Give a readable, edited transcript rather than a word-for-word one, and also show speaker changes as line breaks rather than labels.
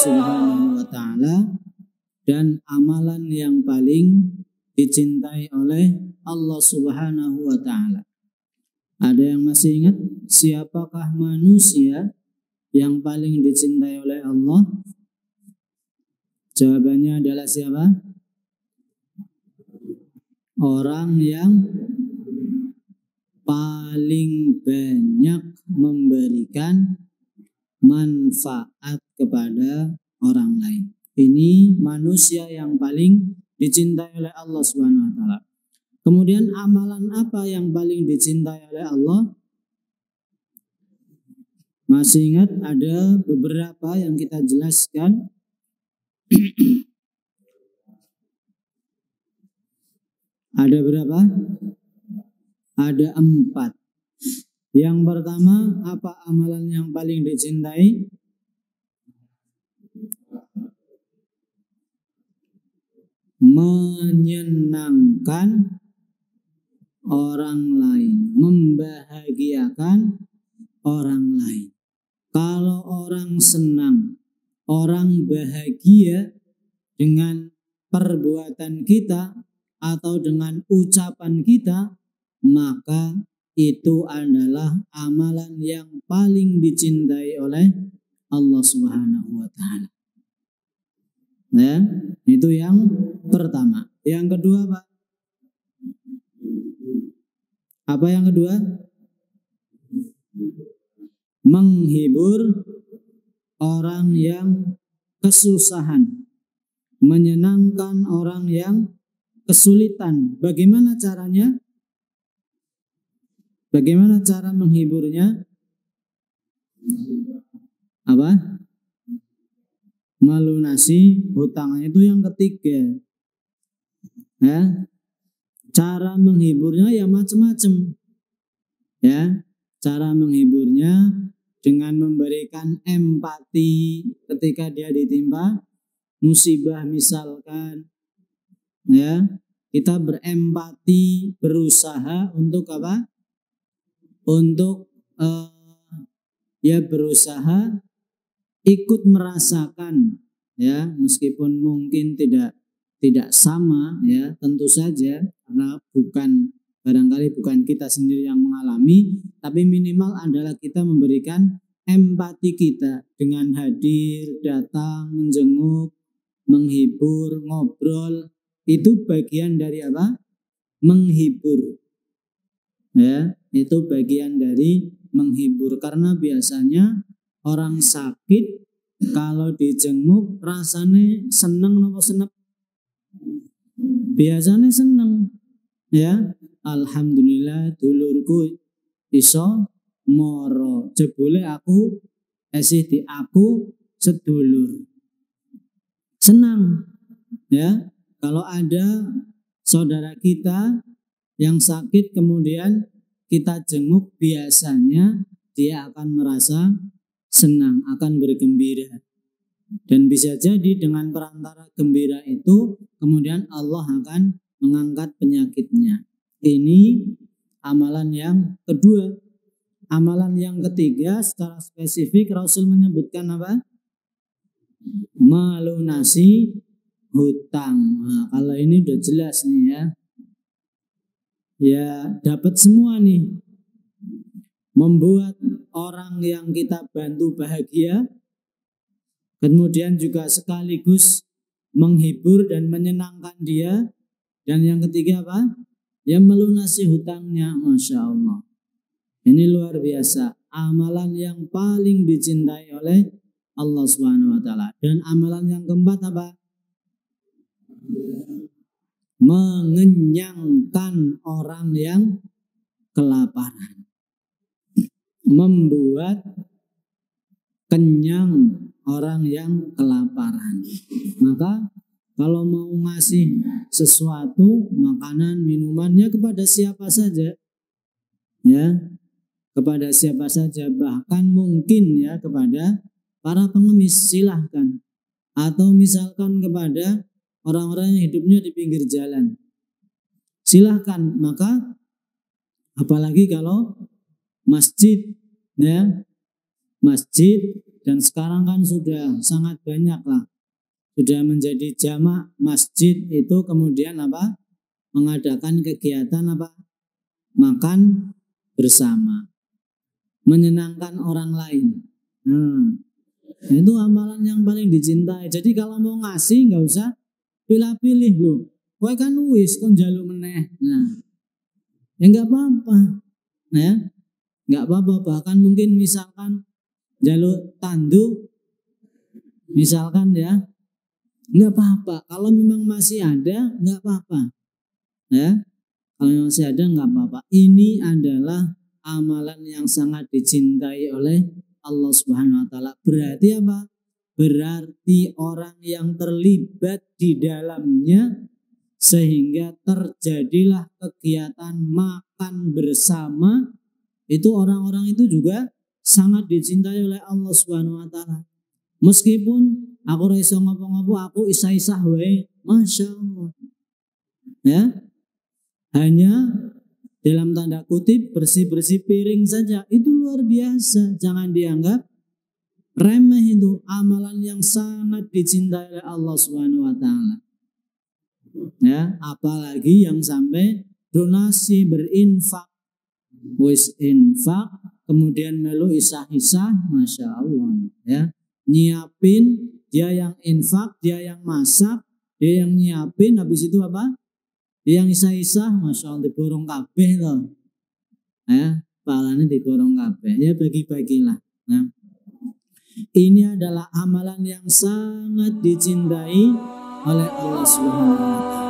Subhanahu wa taala dan amalan yang paling dicintai oleh Allah Subhanahu wa taala. Ada yang masih ingat siapakah manusia yang paling dicintai oleh Allah? Jawabannya adalah siapa? Orang yang paling banyak memberikan manfaat kepada orang lain. Ini manusia yang paling dicintai oleh Allah Subhanahu wa taala. Kemudian amalan apa yang paling dicintai oleh Allah? Masih ingat ada beberapa yang kita jelaskan. Ada berapa? Ada 4. Yang pertama, apa amalan yang paling dicintai? Menyenangkan orang lain, membahagiakan orang lain. Kalau orang senang, orang bahagia dengan perbuatan kita atau dengan ucapan kita, maka itu adalah amalan yang paling dicintai oleh Allah Subhanahu wa taala. Ya, itu yang pertama. Yang kedua, Pak. Apa yang kedua? Menghibur orang yang kesusahan, menyenangkan orang yang kesulitan. Bagaimana caranya? Bagaimana cara menghiburnya? Apa? Melunasi hutangnya, itu yang ketiga. Ya. Cara menghiburnya ya macam-macam. Ya, cara menghiburnya dengan memberikan empati ketika dia ditimpa musibah misalkan. Ya, kita berempati, berusaha untuk apa? Untuk berusaha ikut merasakan, ya, meskipun mungkin tidak sama, ya, tentu saja karena barangkali bukan kita sendiri yang mengalami, tapi minimal adalah kita memberikan empati kita dengan hadir, datang, menjenguk, menghibur, ngobrol. Itu bagian dari apa? Menghibur. Ya, itu bagian dari menghibur, karena biasanya orang sakit kalau dijenguk rasanya seneng nopo senep? Biasanya seneng. Ya, alhamdulillah dulurku iso moro, jebule aku di aku sedulur. Senang. Ya, kalau ada saudara kita yang sakit kemudian kita jenguk, biasanya dia akan merasa senang, akan bergembira. Dan bisa jadi dengan perantara gembira itu kemudian Allah akan mengangkat penyakitnya. Ini amalan yang kedua. Amalan yang ketiga secara spesifik Rasul menyebutkan apa? Melunasi hutang. Nah, kalau ini udah jelas nih ya. Ya, dapat semua nih. Membuat orang yang kita bantu bahagia, kemudian juga sekaligus menghibur dan menyenangkan dia. Dan yang ketiga apa? Ya, melunasi hutangnya. Masya Allah. Ini luar biasa. Amalan yang paling dicintai oleh Allah Subhanahu wa taala. Dan amalan yang keempat apa? Mengenyangkan orang yang kelaparan. Membuat kenyang orang yang kelaparan. Maka kalau mau ngasih sesuatu, makanan, minumannya kepada siapa saja, ya, kepada siapa saja, bahkan mungkin ya kepada para pengemis, silahkan. Atau misalkan kepada orang-orang yang hidupnya di pinggir jalan, silahkan. Maka apalagi kalau masjid, ya, masjid Dan sekarang kan sudah sangat banyak lah. Sudah menjadi jamak masjid itu kemudian apa? Mengadakan kegiatan apa? Makan bersama. Menyenangkan orang lain. Itu amalan yang paling dicintai. Jadi kalau mau ngasih nggak usah pilih-pilih loh. Kowe kan wis kon njaluk meneh. Nah, ya nggak apa-apa. Ya, nggak apa-apa. Bahkan mungkin misalkan jaluk tanduk, misalkan ya, nggak apa-apa. Kalau memang masih ada, nggak apa-apa. Ya, kalau masih ada nggak apa-apa. Ini adalah amalan yang sangat dicintai oleh Allah Subhanahu Wa Taala. Berarti apa? Berarti orang yang terlibat di dalamnya sehingga terjadilah kegiatan makan bersama, itu orang-orang itu juga sangat dicintai oleh Allah Subhanahu Wa Taala. Meskipun aku ora iso ngopo-ngopo, aku isah-isah wae, masya Allah. Ya, hanya dalam tanda kutip bersih-bersih piring saja, itu luar biasa. Jangan dianggap remeh, itu amalan yang sangat dicintai oleh Allah Subhanahu Wa Taala. Ya, apalagi yang sampai donasi, berinfak, wis infak, kemudian melu isah-isah, masya Allah. Ya, nyiapin, dia yang infak, dia yang masak, dia yang nyiapin, habis itu apa? Dia yang isah-isah, masya Allah, diborong kabeh loh. Ya, pahalanya diborong kabeh. Ya, bagi-bagilah. Nah, ini adalah amalan yang sangat dicintai oleh Allah Subhanahu Wa Taala.